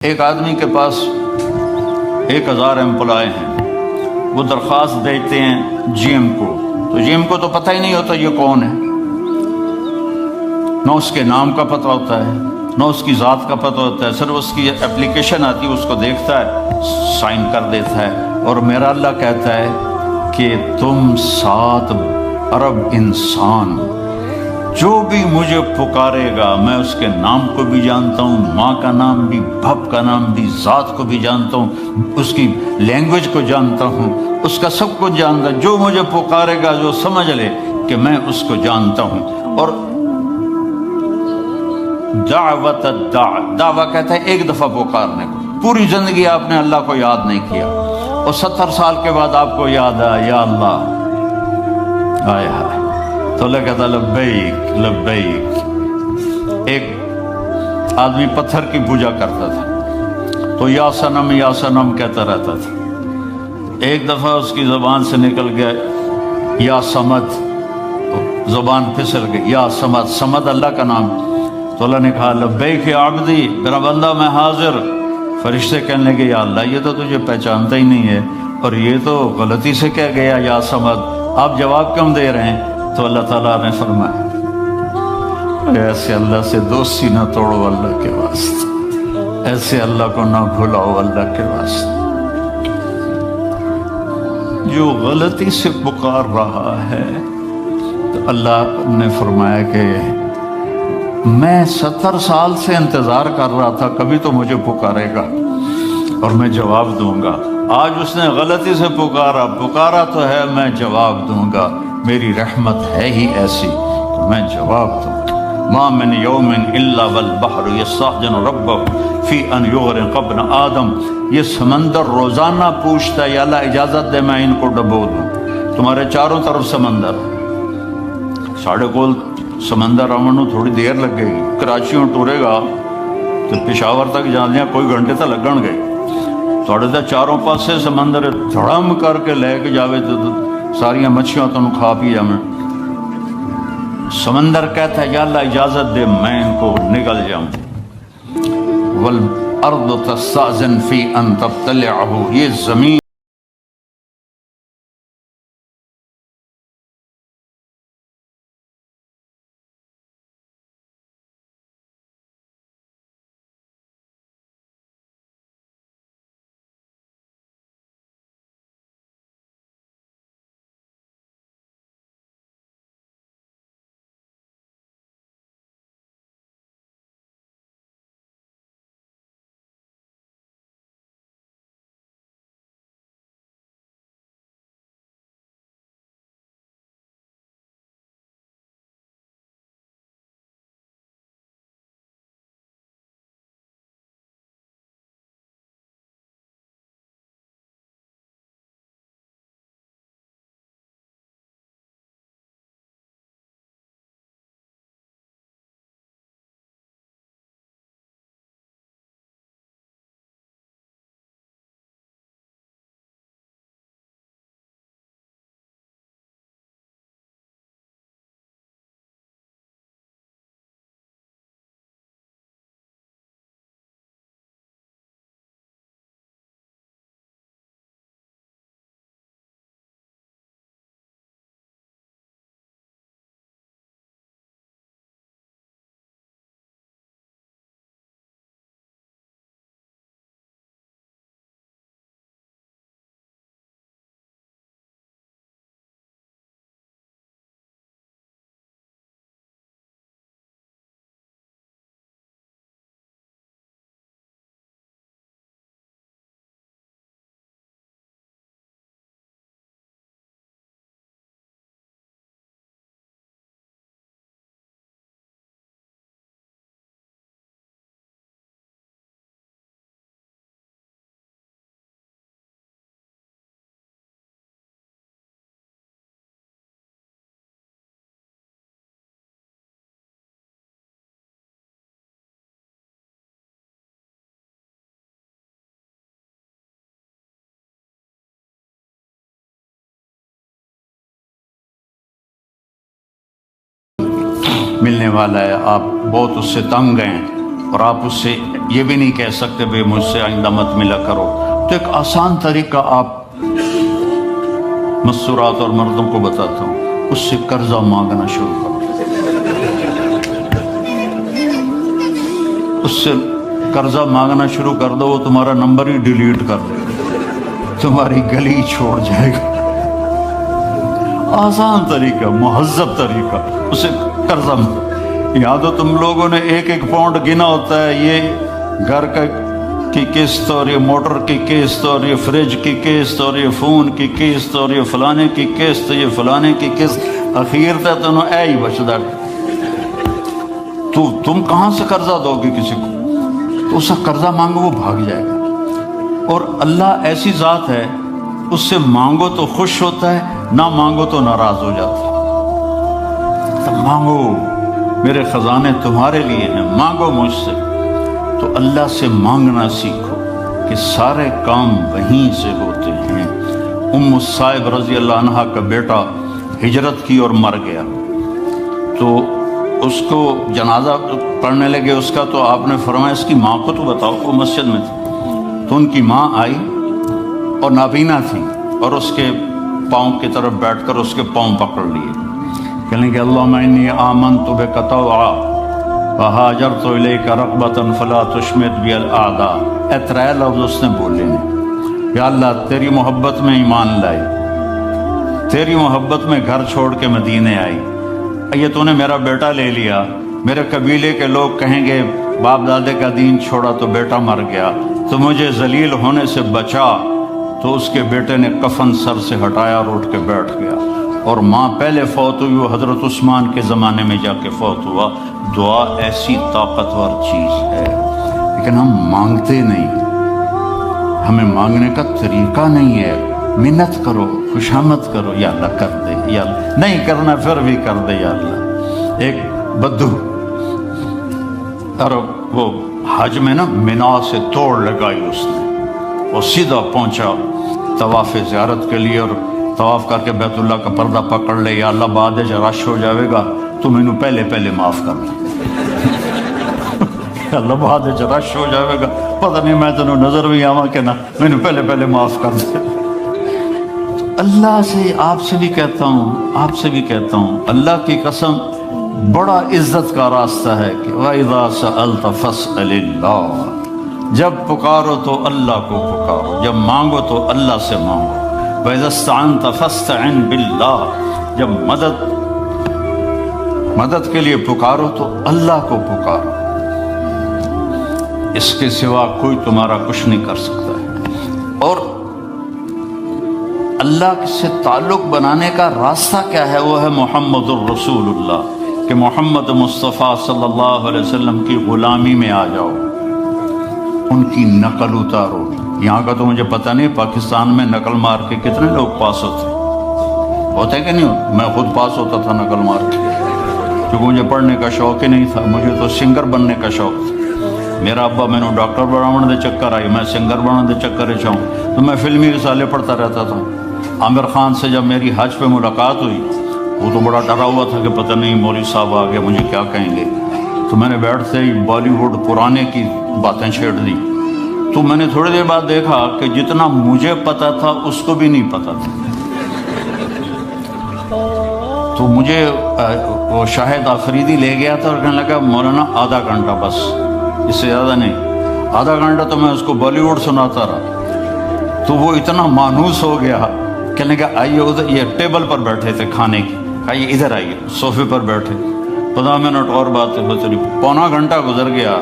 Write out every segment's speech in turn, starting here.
ایک آدمی کے پاس 1000 امپلائی ہیں، وہ درخواست بھیجتے ہیں جی ایم کو، تو جی ایم کو تو پتہ ہی نہیں ہوتا یہ کون ہے، نہ اس کے نام کا پتہ ہوتا ہے نہ اس کی ذات کا پتہ ہوتا ہے، صرف اس کی اپلیکیشن آتی ہے، اس کو دیکھتا ہے، سائن کر دیتا ہے، اور میرا اللہ کہتا ہے کہ تم 7 ارب انسان جو بھی مجھے پکارے گا میں اس کے نام کو بھی جانتا ہوں، ماں کا نام بھی، باپ کا نام بھی، ذات کو بھی جانتا ہوں، اس کی لینگویج کو جانتا ہوں، اس کا سب کچھ جانتا ہوں، جو مجھے پکارے گا جو سمجھ لے کہ میں اس کو جانتا ہوں۔ اور دعوت دعویٰ کہتا ہے ایک دفعہ پکارنے کو، پوری زندگی آپ نے اللہ کو یاد نہیں کیا، اور 70 سال کے بعد آپ کو یاد آیا یا اللہ، آئے ہائے، تو اللہ کہتا لبیک لبیک۔ ایک آدمی پتھر کی پوجا کرتا تھا تو یا صنم کہتا رہتا تھا، ایک دفعہ اس کی زبان سے نکل گیا یا صمد، زبان پھسل گئی، یا صمد، صمد اللہ کا نام، تو اللہ نے کہا لبیک یا عبدی، میرا بندہ میں حاضر۔ فرشتے کہنے لگے یا اللہ یہ تو تجھے پہچانتا ہی نہیں ہے، اور یہ تو غلطی سے کہہ گیا یا صمد، آپ جواب کیوں دے رہے ہیں؟ تو اللہ تعالیٰ نے فرمایا ایسے اللہ سے دوستی نہ توڑو اللہ کے واسطے، ایسے اللہ کو نہ بھلاؤ اللہ کے واسطے، جو غلطی سے پکار رہا ہے۔ تو اللہ نے فرمایا کہ میں 70 سال سے انتظار کر رہا تھا، کبھی تو مجھے پکارے گا اور میں جواب دوں گا، آج اس نے غلطی سے پکارا تو ہے، میں جواب دوں گا، میری رحمت ہے ہی ایسی کہ میں جواب دوں گا۔ ما من یوم الا والبحر یستأذن ربہ فی ان یغرق ابن آدم، یہ سمندر روزانہ پوچھتا ہے یا اللہ اجازت دے میں ان کو ڈبو دوں، تمہارے چاروں طرف سمندر، ساڑھے کول سمندر آمنو تھوڑی دیر لگ گئی، کراچیوں ٹورے گا تو پشاور تک جانے کوئی گھنٹے تک لگن گئے، تھوڑے تو چاروں پاسے سمندر دھڑم کر کے لے کے جاوے تو ساریاں مچھیاں تو کھا پی جاویں۔ سمندر کہتا ہے یا اللہ اجازت دے میں ان کو نگل جاؤں، والارض تستأذن فی ان تبتلعہ، یہ زمین ملنے والا ہے، آپ بہت اس سے تنگ ہیں، اور آپ اس سے یہ بھی نہیں کہہ سکتے بھئی مجھ سے آئندہ مت ملا کرو، تو ایک آسان طریقہ آپ مستورات اور مردوں کو بتاتا ہوں، اس سے قرضہ مانگنا شروع کرو، اس سے قرضہ مانگنا شروع کر دو، وہ تمہارا نمبر ہی ڈیلیٹ کر دے گا، تمہاری گلی چھوڑ جائے گا۔ آسان طریقہ، مہذب طریقہ، اسے قرضہ یہاں تو تم لوگوں نے ایک ایک پاؤنڈ گنا ہوتا ہے، یہ گھر کی قسط اور یہ موٹر کی قسط اور یہ فریج کی قسط اور یہ فون کی قسط اور یہ فلانے کی قسط، یہ فلانے کی قسط، اخیر تک تو اے ہی بچدا، تو تم کہاں سے قرضہ دو گے کسی کو؟ تو اس سے قرضہ مانگو، وہ بھاگ جائے گا۔ اور اللہ ایسی ذات ہے، اس سے مانگو تو خوش ہوتا ہے، نہ مانگو تو ناراض ہو جاتا ہے۔ تو مانگو، میرے خزانے تمہارے لیے ہیں، مانگو مجھ سے۔ تو اللہ سے مانگنا سیکھو کہ سارے کام وہیں سے ہوتے ہیں۔ ام الصائب رضی اللہ عنہ کا بیٹا ہجرت کی اور مر گیا، تو اس کو جنازہ پڑھنے لگے اس کا، تو آپ نے فرمایا اس کی ماں کو تو بتاؤ، وہ مسجد میں تھی۔ تو ان کی ماں آئی اور نابینا تھی، اور اس کے پاؤں کی طرف بیٹھ کر اس کے پاؤں پکڑ لیے، کہنے کہ اللہم انی آمنت بک طوعا وہاجرت الیک رغبۃ فلا تشمت بی الاعداء۔ اے ترے لفظ اس نے بولے نے، یا اللہ تیری محبت میں ایمان لائی، تیری محبت میں گھر چھوڑ کے مدینے آئی، یہ تو نے میرا بیٹا لے لیا، میرے قبیلے کے لوگ کہیں گے باپ دادے کا دین چھوڑا تو بیٹا مر گیا، تو مجھے ذلیل ہونے سے بچا۔ تو اس کے بیٹے نے کفن سر سے ہٹایا اور اٹھ کے بیٹھ گیا، اور ماں پہلے فوت ہوئی، وہ حضرت عثمان کے زمانے میں جا کے فوت ہوا۔ دعا ایسی طاقتور چیز ہے، لیکن ہم مانگتے نہیں، ہمیں مانگنے کا طریقہ نہیں ہے۔ منت کرو، خوشامد کرو، یا اللہ کر دے، یا اللہ نہیں کرنا پھر بھی کر دے، یا اللہ۔ ایک بدو اور وہ حج میں نا منا سے توڑ لگائی اس نے، وہ سیدھا پہنچا طواف زیارت کے لیے، اور طواف کر کے بیت اللہ کا پردہ پکڑ لے، یا اللہ بعد جب رش ہو جاوے گا تو مینوں پہلے معاف کر دے، اللہ بعد جب رش ہو جاوے گا پتہ نہیں میں تینوں نظر بھی آواں کہ نہ، مینوں پہلے معاف کر دے۔ اللہ سے، آپ سے بھی کہتا ہوں، آپ سے بھی کہتا ہوں، اللہ کی قسم بڑا عزت کا راستہ ہے کہ وَإِذَا سَأَلْتَ فَاسْأَلِ اللَّهَ، جب پکارو تو اللہ کو پکارو، جب مانگو تو اللہ سے مانگو۔ وَإِذَا اسْتَعَنْتَ فَاسْتَعِنْ بِاللَّهِ، جب مدد کے لیے پکارو تو اللہ کو پکارو، اس کے سوا کوئی تمہارا کچھ نہیں کر سکتا ہے۔ اور اللہ سے تعلق بنانے کا راستہ کیا ہے؟ وہ ہے محمد الرسول اللہ، کہ محمد مصطفیٰ صلی اللہ علیہ وسلم کی غلامی میں آ جاؤ، ان کی نقل اتارو۔ یہاں کا تو مجھے پتہ نہیں پاکستان میں نقل مار کے کتنے لوگ پاس ہوتے کہ نہیں؟ میں خود پاس ہوتا تھا نقل مار کے، کیونکہ مجھے پڑھنے کا شوق ہی نہیں تھا، مجھے تو سنگر بننے کا شوق تھا۔ میرا ابا میں نے ڈاکٹر بناون دے چکر آئی، میں سنگر بناون دے چکر چاہوں، تو میں فلمی رسالے پڑھتا رہتا تھا۔ عامر خان سے جب میری حج پہ ملاقات ہوئی، وہ تو بڑا ڈرا ہوا تھا کہ پتہ نہیں مولوی صاحب آگے مجھے کیا کہیں گے، تو میں نے بیٹھتے ہی بالی ووڈ پرانے کی باتیں چھیڑ دی۔ تو میں نے تھوڑی دیر بعد دیکھا کہ جتنا مجھے پتا تھا اس کو بھی نہیں پتا تھا۔ تو مجھے وہ شاہد آفریدی لے گیا تھا اور کہنے لگا مولانا آدھا گھنٹہ بس، اس سے زیادہ نہیں۔ آدھا گھنٹہ تو میں اس کو بالی ووڈ سناتا رہا، تو وہ اتنا مانوس ہو گیا، کہنے لگا آئیے ادھر، یہ ٹیبل پر بیٹھے تھے کھانے کی، آئیے ادھر آئیے، صوفے پر بیٹھے۔ 15 منٹ اور باتیں ہوتی، پونا گھنٹہ گزر گیا،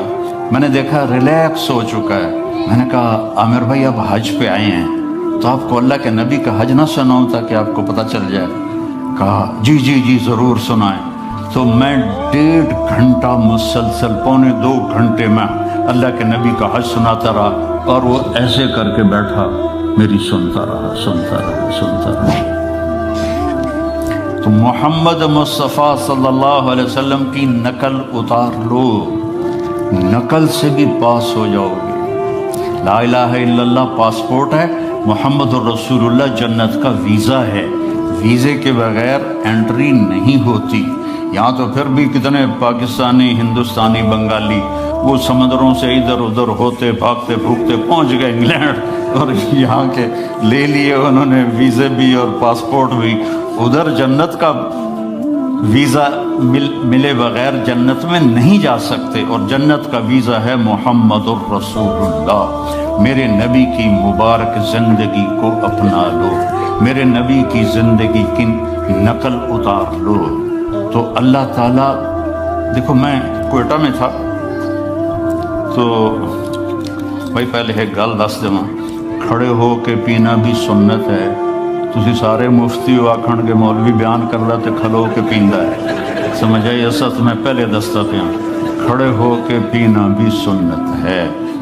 میں نے دیکھا ریلیکس ہو چکا ہے۔ میں نے کہا عامر بھائی آپ حج پہ آئے ہیں تو آپ کو اللہ کے نبی کا حج نہ سناؤں تاکہ آپ کو پتہ چل جائے؟ کہا جی ضرور سنائیں۔ تو میں 1.5 گھنٹہ مسلسل، 1.25 گھنٹے میں اللہ کے نبی کا حج سناتا رہا، اور وہ ایسے کر کے بیٹھا، میری سنتا رہا۔ تو محمد مصطفیٰ صلی اللہ علیہ وسلم کی نقل اتار لو، نقل سے بھی پاس ہو جاؤ گے۔ لا الہ الا اللہ پاسپورٹ ہے، محمد الرسول اللہ جنت کا ویزا ہے، ویزے کے بغیر انٹری نہیں ہوتی۔ یہاں تو پھر بھی کتنے پاکستانی، ہندوستانی، بنگالی وہ سمندروں سے ادھر ادھر ہوتے بھاگتے پھوکتے پہنچ گئے انگلینڈ، اور یہاں کے لے لیے انہوں نے ویزے بھی اور پاسپورٹ بھی۔ ادھر جنت کا ویزا ملے بغیر جنت میں نہیں جا سکتے، اور جنت کا ویزا ہے محمد الرسول اللہ۔ میرے نبی کی مبارک زندگی کو اپنا لو، میرے نبی کی زندگی کی نقل اتار لو۔ تو اللہ تعالیٰ، دیکھو میں کوئٹہ میں تھا تو بھائی پہلے ایک گل دس دوں، کھڑے ہو کے پینا بھی سنت ہے۔ تسی سارے مفتی ہو آکھن کے مولوی بیان کر رہا تے کھلو کے پیندا ہے، سمجھ آئی؟ ایسا تو میں پہلے دستا پیا، کھڑے ہو کے پینا بھی سنت ہے۔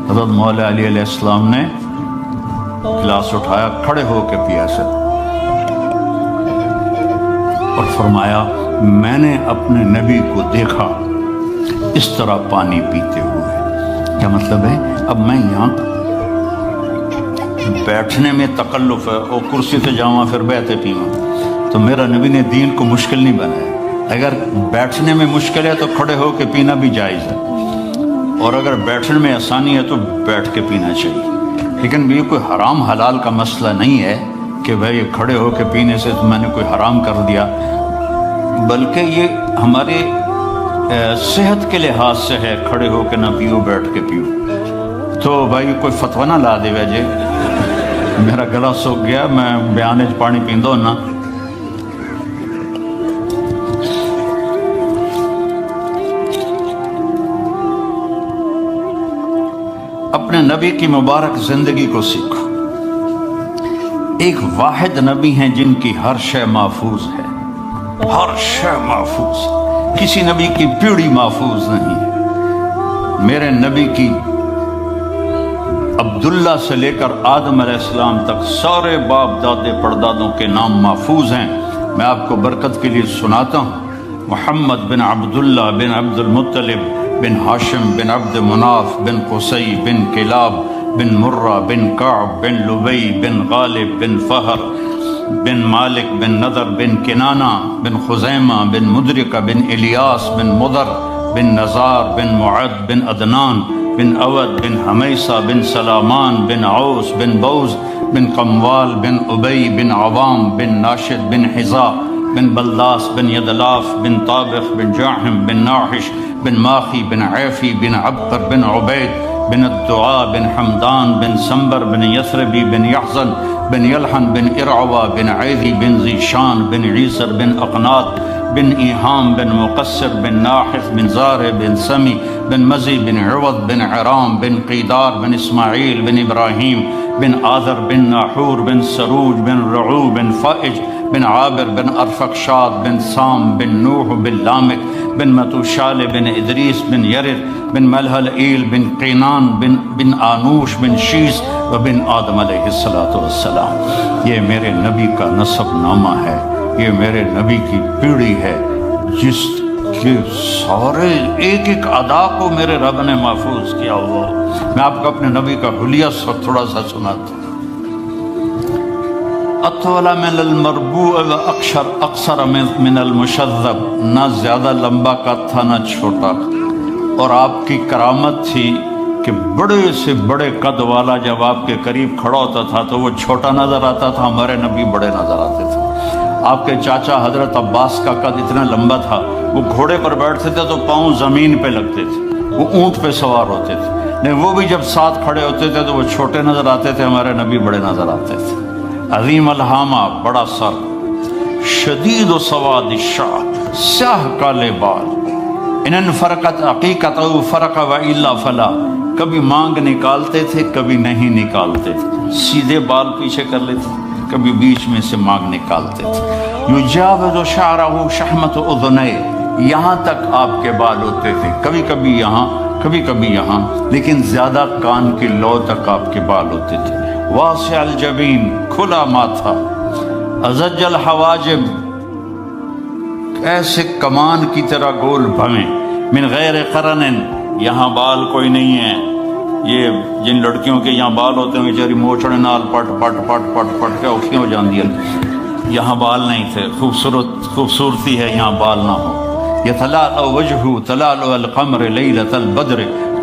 حضرت مولا علی علیہ السلام نے گلاس اٹھایا، کھڑے ہو کے پیا سے، اور فرمایا میں نے اپنے نبی کو دیکھا اس طرح پانی پیتے ہوئے۔ کیا مطلب ہے؟ اب میں یہاں بیٹھنے میں تکلف ہے، اور کرسی سے جاؤں پھر بیٹھے پیواں، تو میرا نبی نے دین کو مشکل نہیں بنایا۔ اگر بیٹھنے میں مشکل ہے تو کھڑے ہو کے پینا بھی جائز ہے، اور اگر بیٹھنے میں آسانی ہے تو بیٹھ کے پینا چاہیے۔ لیکن یہ کوئی حرام حلال کا مسئلہ نہیں ہے کہ بھائی کھڑے ہو کے پینے سے میں نے کوئی حرام کر دیا، بلکہ یہ ہمارے صحت کے لحاظ سے ہے، کھڑے ہو کے نہ پیو بیٹھ کے پیو۔ تو بھائی کوئی فتویٰ نہ لا دے ویجے، میرا گلا سوکھ گیا، میں بیانے چ پانی پیندو نا۔ اپنے نبی کی مبارک زندگی کو سیکھو۔ ایک واحد نبی ہیں جن کی ہر شے محفوظ ہے، ہر شے محفوظ، کسی نبی کی پیڑھی محفوظ نہیں ہے۔ میرے نبی کی عبداللہ سے لے کر آدم علیہ السلام تک سارے باپ دادے پردادوں کے نام محفوظ ہیں۔ میں آپ کو برکت کے لیے سناتا ہوں۔ محمد بن عبداللہ بن عبد المطلب بن ہاشم بن عبد مناف بن قصی بن کلاب بن مرہ بن کعب بن لبی بن غالب بن فہر بن مالک بن نضر بن کنانہ بن خزیمہ بن مدرکہ بن الیاس بن مضر بن نزار بن معد بن عدنان بن اود بن حمیسہ بن سلامان بن عوس بن بوز بن قموال بن ابی بن عوام بن ناشد بن حذا بن بلداس بن یدلاف بن طابخ بن جاحم بن ناحش بن ماخی بن عیفی بن عبقر بن عبید بن الدعاء بن حمدان بن سنبر بن یثربی بن یحزن بن یلحن بن ارعوا بن عیدی بن ذیشان بن عیسر بن اقنات بن ایہام بن مقصر بن ناحث بن زارع بن سمی بن مزی بن عوض بن عرام بن قیدار بن اسماعیل بن ابراہیم بن آذر بن ناحور بن سروج بن رعو بن فائج بن عابر بن ارفقشاد بن سام بن نوح بن لامک بن متوشال بن ادریس بن یرد بن ملحلئیل بن قینان بن آنوش بن شیس و بن آدم علیہ السلام۔ یہ میرے نبی کا نسب نامہ ہے، یہ میرے نبی کی پیڑھی ہے، جس کے سارے ایک ایک ادا کو میرے رب نے محفوظ کیا ہوا۔ میں آپ کو اپنے نبی کا حلیہ تھوڑا سا سناتا ہوں۔ اطول من المربوع و اقصر من المشذب، نہ زیادہ لمبا قد تھا نہ چھوٹا، اور آپ کی کرامت تھی کہ بڑے سے بڑے قد والا جب آپ کے قریب کھڑا ہوتا تھا تو وہ چھوٹا نظر آتا تھا، ہمارے نبی بڑے نظر آتے تھے۔ آپ کے چاچا حضرت عباس کا قد اتنا لمبا تھا، وہ گھوڑے پر بیٹھتے تھے تو پاؤں زمین پہ لگتے تھے، وہ اونٹ پہ سوار ہوتے تھے، لیکن وہ بھی جب ساتھ کھڑے ہوتے تھے تو وہ چھوٹے نظر آتے تھے، ہمارے نبی بڑے نظر آتے تھے۔ عظیم الہامہ، بڑا سر، شدید و سواد الشعر، سیاہ کالے بال، ان فرقت عقیقت او فرق و الا فلا، کبھی مانگ نکالتے تھے کبھی نہیں نکالتے تھے، سیدھے بال پیچھے کر لیتے تھے، کبھی بیچ میں سے مانگ نکالتے تھے۔ یجاوز شعرہ شحمت اذنی، یہاں تک آپ کے بال ہوتے تھے، کبھی کبھی یہاں کبھی کبھی یہاں، لیکن زیادہ کان کی لو تک آپ کے بال ہوتے تھے۔ واسع الجبین، کھلا ماتھا، ازج الحواجب، ایسے کمان کی طرح گول بھویں، من غیر قرن، یہاں بال کوئی نہیں ہے۔ یہ جن لڑکیوں کے یہاں بال ہوتے ہیں بیچاری موچڑے نال پٹ پٹ پٹ پٹ پٹ کے اوکھیاں ہو جاندی ہیں، یہاں بال نہیں تھے۔ خوبصورتی ہے یہاں بال نہ ہو۔ یتلالع وجہہ تلالع القمر لیلۃ البدر،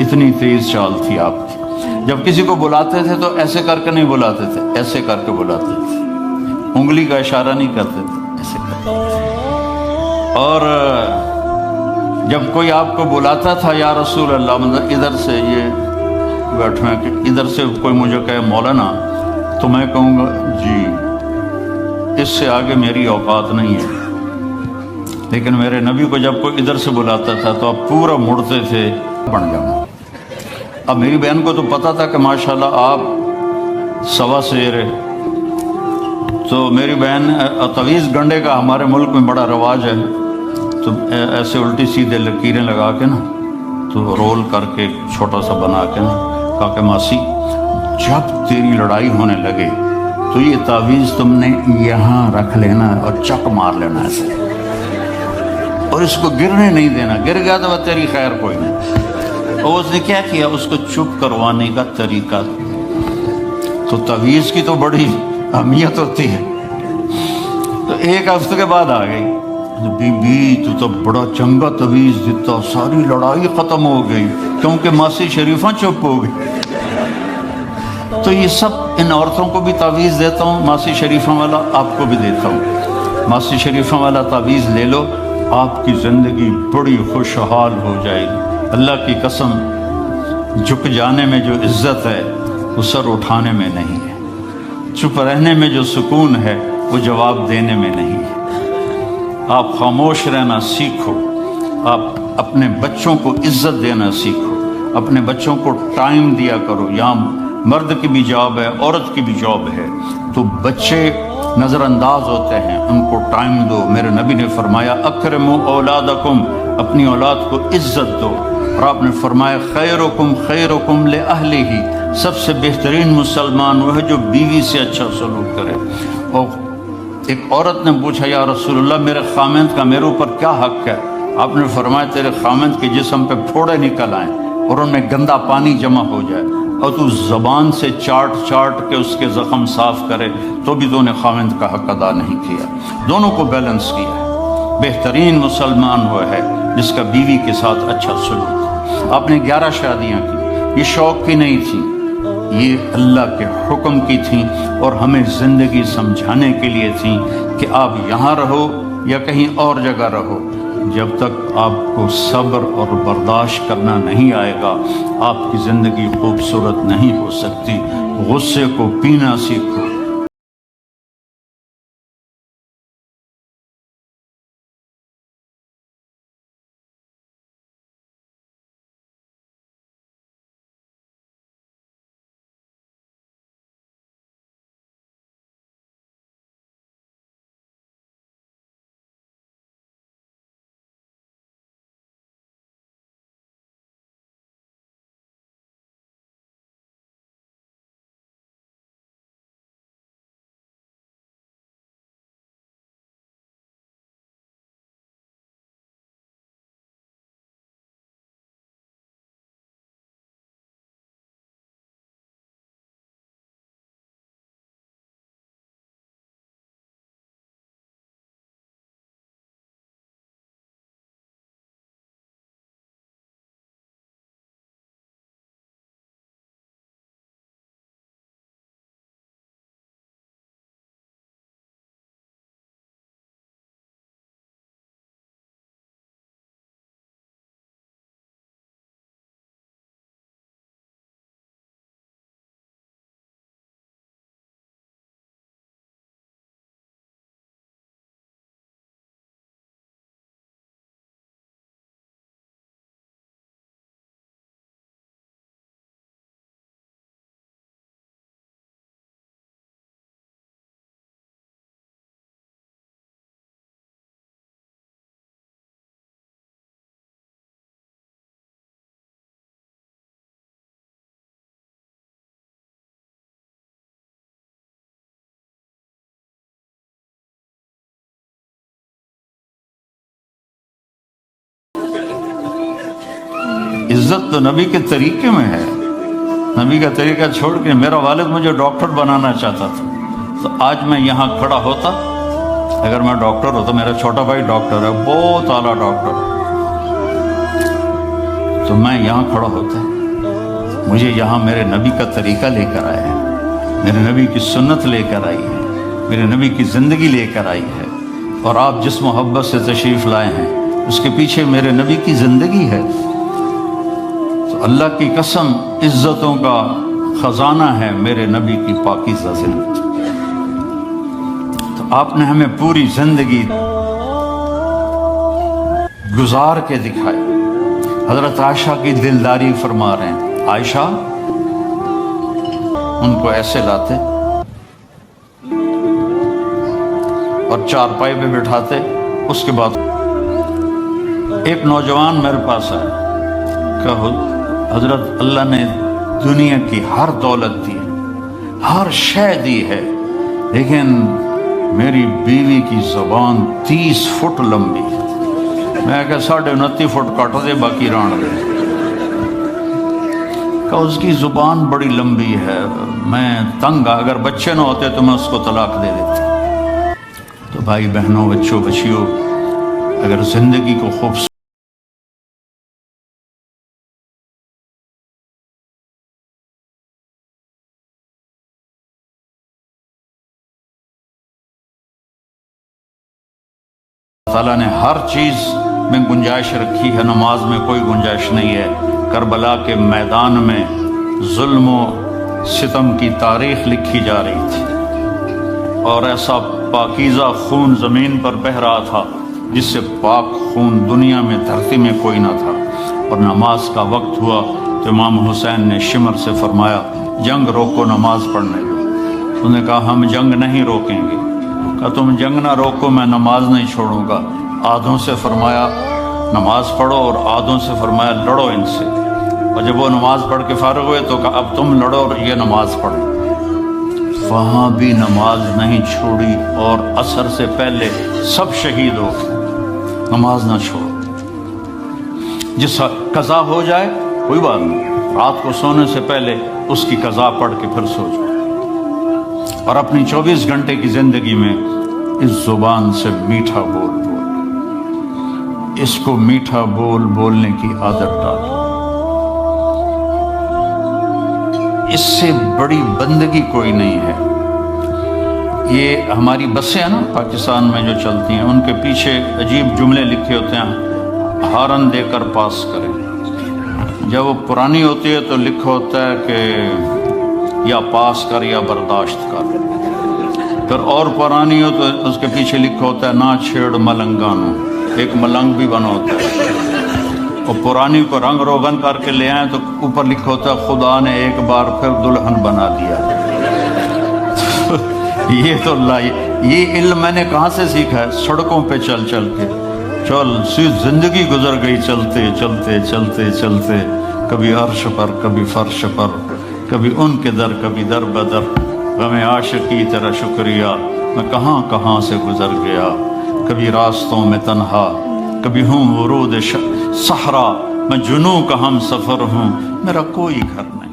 اتنی تیز چال تھی آپ کی. جب کسی کو بلاتے تھے تو ایسے کر کے نہیں بلاتے تھے, ایسے کر کے بلاتے تھے, انگلی کا اشارہ نہیں کرتے تھے, ایسے کر کے. اور جب کوئی آپ کو بلاتا تھا یا رسول اللہ, مطلب ادھر سے یہ بیٹھے ہیں کہ ادھر سے کوئی مجھے کہے مولانا, تو میں کہوں گا جی, اس سے آگے میری اوقات نہیں ہے. لیکن میرے نبی کو جب کوئی ادھر سے بلاتا تھا تو آپ پورا مڑتے تھے, بن جانا. اب میری بہن کو تو پتا تھا کہ ماشاءاللہ آپ سوا سیر, تو میری بہن طویز گنڈے کا ہمارے ملک میں بڑا رواج ہے, تو ایسے الٹی سیدھے لکیریں لگا کے نا, تو رول کر کے چھوٹا سا بنا کے نا, کہا کہ ماسی جب تیری لڑائی ہونے لگے تو یہ تعویذ تم نے یہاں رکھ لینا اور چک مار لینا ایسے, اور اس کو گرنے نہیں دینا, گر گیا تو وہ تیری خیر کوئی نہیں. اور اس نے کیا کیا, اس کو چپ کروانے کا طریقہ. تو تعویذ کی تو بڑی اہمیت ہوتی ہے. تو ایک ہفتے کے بعد آ گئی, بی بی تو تو بڑا چنگا تعویذ دیتا, ساری لڑائی ختم ہو گئی کیونکہ ماسی شریفہ چپ ہو گئی. تو یہ سب ان عورتوں کو بھی تعویذ دیتا ہوں, ماسی شریفہ والا آپ کو بھی دیتا ہوں. ماسی شریفہ والا تعویذ لے لو, آپ کی زندگی بڑی خوشحال ہو جائے گی. اللہ کی قسم, جھک جانے میں جو عزت ہے وہ سر اٹھانے میں نہیں ہے. چپ رہنے میں جو سکون ہے وہ جواب دینے میں نہیں ہے. آپ خاموش رہنا سیکھو, آپ اپنے بچوں کو عزت دینا سیکھو, اپنے بچوں کو ٹائم دیا کرو. یہاں مرد کی بھی جاب ہے, عورت کی بھی جاب ہے, تو بچے نظر انداز ہوتے ہیں, ان کو ٹائم دو. میرے نبی نے فرمایا اکرموا اولادکم, اپنی اولاد کو عزت دو. اور آپ نے فرمایا خیرکم خیرکم لأہلہ, سب سے بہترین مسلمان وہ ہے جو بیوی سے اچھا سلوک کرے. اور ایک عورت نے پوچھا یا رسول اللہ میرے خامند کا میرے اوپر کیا حق ہے؟ آپ نے فرمایا تیرے خامند کے جسم پہ پھوڑے نکل آئیں اور ان میں گندا پانی جمع ہو جائے, اور تو زبان سے چاٹ چاٹ کے اس کے زخم صاف کرے, تو بھی تو نے خامند کا حق ادا نہیں کیا. دونوں کو بیلنس کیا ہے. بہترین مسلمان وہ ہے جس کا بیوی کے ساتھ اچھا سلوک. آپ نے 11 شادیاں کی, یہ شوق کی نہیں تھی, یہ اللہ کے حکم کی تھیں, اور ہمیں زندگی سمجھانے کے لیے تھیں کہ آپ یہاں رہو یا کہیں اور جگہ رہو, جب تک آپ کو صبر اور برداشت کرنا نہیں آئے گا آپ کی زندگی خوبصورت نہیں ہو سکتی. غصے کو پینا سیکھو. عزت تو نبی کے طریقے میں ہے. نبی کا طریقہ چھوڑ کے, میرا والد مجھے ڈاکٹر بنانا چاہتا تھا, تو آج میں یہاں کھڑا ہوتا. اگر میں ڈاکٹر ہوتا, میرا چھوٹا بھائی ڈاکٹر ہے, بہت اعلیٰ ڈاکٹر, تو میں یہاں کھڑا ہوتا، مجھے یہاں میرے نبی کا طریقہ لے کر آیا ہے، میرے نبی کی سنت لے کر آئی ہے، میرے نبی کی زندگی لے کر آئی ہے، اور آپ جس محبت سے تشریف لائے ہیں اس کے پیچھے میرے نبی کی زندگی ہے۔ تو اللہ کی قسم، عزتوں کا خزانہ ہے میرے نبی کی پاکیزہ زندگی۔ تو آپ نے ہمیں پوری زندگی گزار کے دکھائی۔ حضرت عائشہ کی دلداری فرما رہے ہیں، عائشہ ان کو ایسے لاتے اور چارپائی پہ بٹھاتے، اس کے بعد ایک نوجوان میرے پاس آیا کہ حضرت اللہ نے دنیا کی ہر دولت دی ہے، ہر شے دی ہے، لیکن میری بیوی کی زبان 30 فٹ لمبی ہے۔ میں کہ 29.5 فٹ کٹ دے، باقی ران دے، کہ اس کی زبان بڑی لمبی ہے، میں تنگ، اگر بچے نہ ہوتے تو میں اس کو طلاق دے دیتا۔ تو بھائی بہنوں، بچوں بچیوں، اگر زندگی کو خوبصورت تعالیٰ نے ہر چیز میں گنجائش رکھی ہے، نماز میں کوئی گنجائش نہیں ہے۔ کربلا کے میدان میں ظلم و ستم کی تاریخ لکھی جا رہی تھی، اور ایسا پاکیزہ خون زمین پر بہہ رہا تھا جس سے پاک خون دنیا میں، دھرتی میں کوئی نہ تھا۔ اور نماز کا وقت ہوا تو امام حسین نے شمر سے فرمایا، جنگ روکو، نماز پڑھنے دو۔ انہوں نے کہا ہم جنگ نہیں روکیں گے۔ کہا تم جنگ نہ روکو، میں نماز نہیں چھوڑوں گا۔ آدھوں سے فرمایا نماز پڑھو، اور آدھوں سے فرمایا لڑو ان سے۔ اور جب وہ نماز پڑھ کے فارغ ہوئے تو کہا اب تم لڑو اور یہ نماز پڑھو۔ وہاں بھی نماز نہیں چھوڑی، اور عصر سے پہلے سب شہید ہو گئے۔ نماز نہ چھوڑو، جس قضا ہو جائے کوئی بات نہیں، رات کو سونے سے پہلے اس کی قضا پڑھ کے پھر سو جاؤ، اور اپنی 24 گھنٹے کی زندگی میں اس زبان سے میٹھا بول بول، اس کو میٹھا بول بولنے کی عادت ڈالو۔ اس سے بڑی بندگی کوئی نہیں ہے۔ یہ ہماری بسیں ہیں نا پاکستان میں جو چلتی ہیں، ان کے پیچھے عجیب جملے لکھے ہوتے ہیں، ہارن دے کر پاس کریں۔ جب وہ پرانی ہوتی ہے تو لکھا ہوتا ہے کہ یا پاس کر یا برداشت کر۔ پھر اور پرانی ہو تو اس کے پیچھے لکھا ہوتا ہے نہ چھیڑ ملنگانو، ایک ملنگ بھی بنا ہوتا ہے۔ اور پرانی کو رنگ روغن کر کے لے آئیں تو اوپر لکھا ہوتا ہے خدا نے ایک بار پھر دلہن بنا دیا۔ یہ تو اللہ، یہ علم میں نے کہاں سے سیکھا ہے؟ سڑکوں پہ چل چل کے، زندگی گزر گئی چلتے چلتے چلتے چلتے، کبھی عرش پر کبھی فرش پر، کبھی ان کے در کبھی در بدر، غم عاشقی تیرا شکریہ، میں کہاں کہاں سے گزر گیا، کبھی راستوں میں تنہا، کبھی ہوں ورود صحرا، میں جنوں کا ہم سفر ہوں، میرا کوئی گھر نہیں۔